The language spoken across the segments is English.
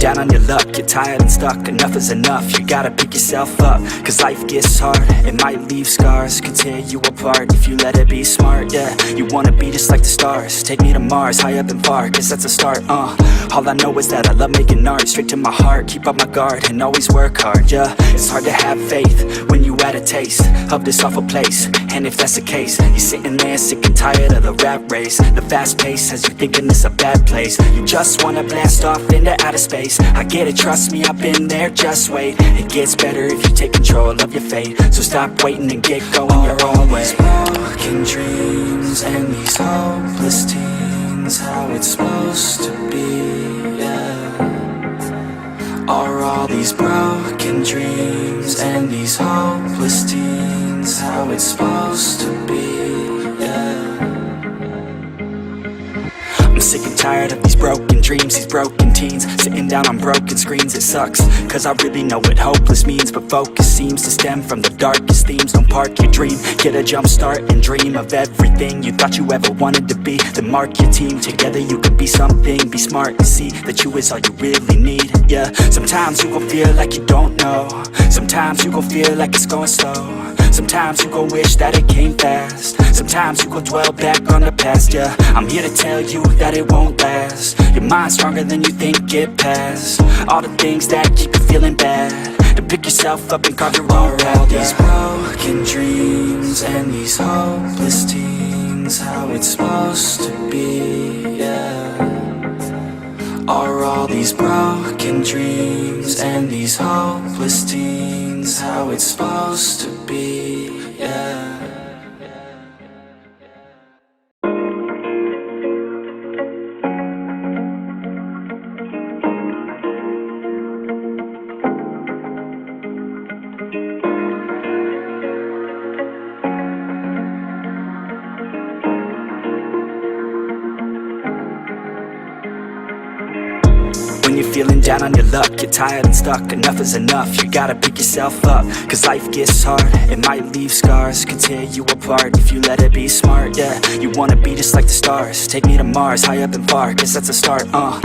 down on your luck, you're tired and stuck, enough is enough, you gotta pick yourself up. Cause life gets hard, it might leave scars, could tear you apart if you let it be smart. Yeah, you wanna be just like the stars, take me to Mars, high up and far, cause that's a start. All I know is that I love making art, straight to my heart, keep up my guard and always work hard. Yeah, it's hard to have faith when you had a taste of this awful place. And if that's the case, you're sitting there sick and tired of the rat race. The fast pace has you thinking it's a bad place. You just wanna blast off into outer space. I get it, trust me, I've been there, just wait. It gets better if you take control of your fate. So stop waiting and get going your own way. Broken dreams and these hopeless teens, how it's supposed to be, yeah. Are all these broken dreams and these hopeless teens how it's supposed to be, yeah. I'm sick and tired of these broken dreams, these broken teens, sitting down on broken screens. It sucks, cause I really know what hopeless means, but focus seems to stem from the darkest themes. Don't park your dream, get a jump start and dream of everything you thought you ever wanted to be. Then mark your team, together you can be something. Be smart and see that you is all you really need, yeah. Sometimes you gon' feel like you don't know, sometimes you gon' feel like it's going slow, sometimes you gon' wish that it came fast, sometimes you gon' dwell back on the past, yeah. I'm here to tell you that it won't last. Your mind's stronger than you think, get past all the things that keep you feeling bad, to pick yourself up and carve your own path. All these broken dreams and these hopeless teens, how it's supposed to be, yeah. Are all these broken dreams and these hopeless teens how it's supposed to be, yeah. When you're feeling down on your luck, you're tired and stuck, enough is enough, you gotta pick yourself up. Cause life gets hard, it might leave scars, could tear you apart if you let it be smart. Yeah, you wanna be just like the stars, take me to Mars, high up and far, cause that's a start. All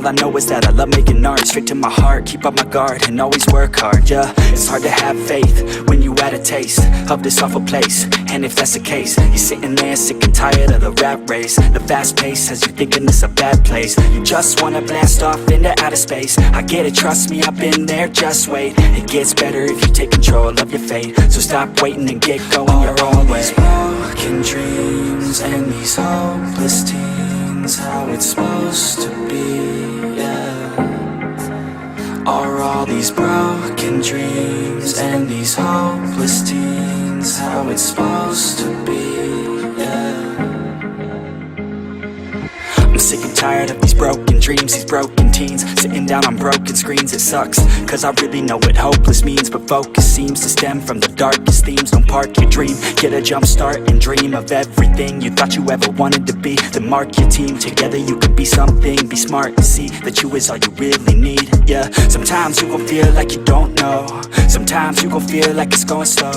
I know is that I love making art, straight to my heart, keep up my guard and always work hard. Yeah, it's hard to have faith when you had a taste of this awful place. And if that's the case, you're sitting there sick and tired of the rat race. The fast pace has you thinking it's a bad place. You just wanna blast off into outer space. I get it, trust me, I've been there, just wait. It gets better if you take control of your fate. So stop waiting and get going your own way. These broken dreams and these hopeless teens, how it's supposed to be, yeah. Are all these broken dreams and these hopeless teens how it's supposed to be, yeah. I'm sick and tired of these broken dreams, these broken teens, sitting down on broken screens. It sucks, cause I really know what hopeless means, but focus seems to stem from the darkest themes. Don't park your dream, get a jump start and dream of everything you thought you ever wanted to be. Then mark your team, together you can be something. Be smart and see that you is all you really need, yeah. Sometimes you gon' feel like you don't know, sometimes you gon' feel like it's going slow,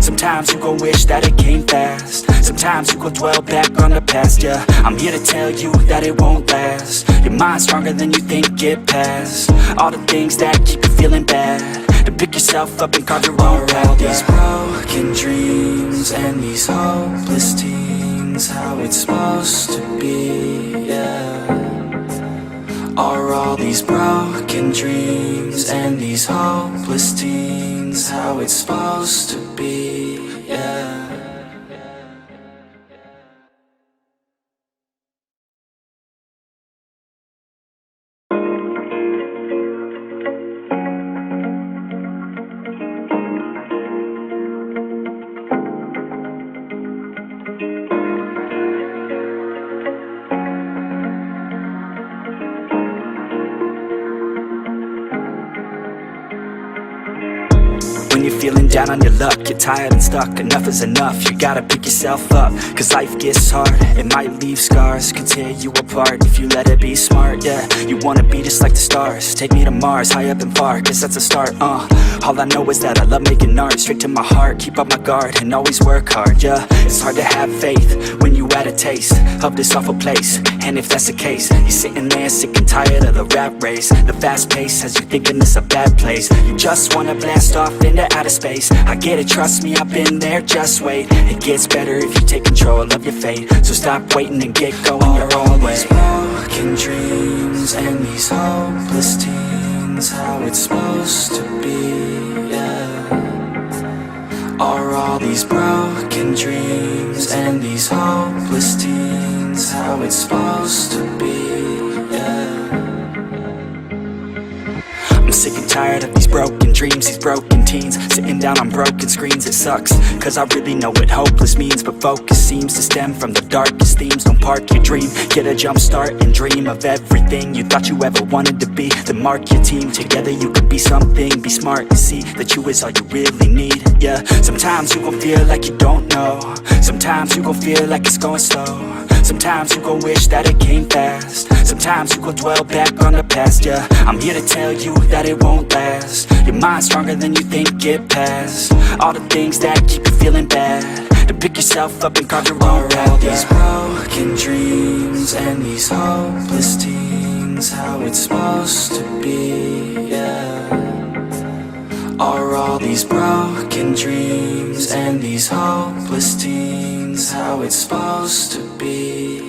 sometimes you gon' wish that it came fast, sometimes you gon' dwell back on the past, yeah. I'm here to tell you that it won't last. Your mind's stronger than you think, get past all the things that keep you feeling bad, to pick yourself up and carve your own path. All these broken dreams and these hopeless teens, how it's supposed to be, yeah. Are all these broken dreams and these hopeless teens how it's supposed to be, yeah. When you're feeling down on your luck, you're tired and stuck, enough is enough, you gotta pick yourself up. Cause life gets hard, it might leave scars, can tear you apart if you let it be smart. Yeah, you wanna be just like the stars, take me to Mars, high up and far, guess that's a start. All I know is that I love making art, straight to my heart, keep up my guard and always work hard. Yeah, it's hard to have faith when you had a taste of this awful place. And if that's the case, you're sitting there sick and tired of the rat race. The fast pace has you thinking it's a bad place. You just wanna blast off into outer space. I get it, trust me, I've been there, just wait. It gets better if you take control of your fate. So stop waiting and get going your own way. Broken dreams and these hopeless teens, how it's supposed to be, yeah. Are all these broken dreams and these hopeless teens how it's supposed to be, yeah. I'm sick and tired of these broken dreams, these broken teens, sitting down on broken screens. It sucks, cause I really know what hopeless means, but focus seems to stem from the darkest themes. Don't park your dream, get a jump start and dream of everything you thought you ever wanted to be. Then mark your team, together you could be something. Be smart and see that you is all you really need, yeah. Sometimes you gon' feel like you don't know, sometimes you gon' feel like it's going slow, sometimes you gon' wish that it came fast, sometimes you gon' dwell back on the past, yeah. I'm here to tell you that it won't last. Your mind's stronger than you think, get past all the things that keep you feeling bad, to pick yourself up and carve your own path. All these broken dreams and these hopeless teens, how it's supposed to be, yeah. Are all these broken dreams and these hopeless teens how it's supposed to be?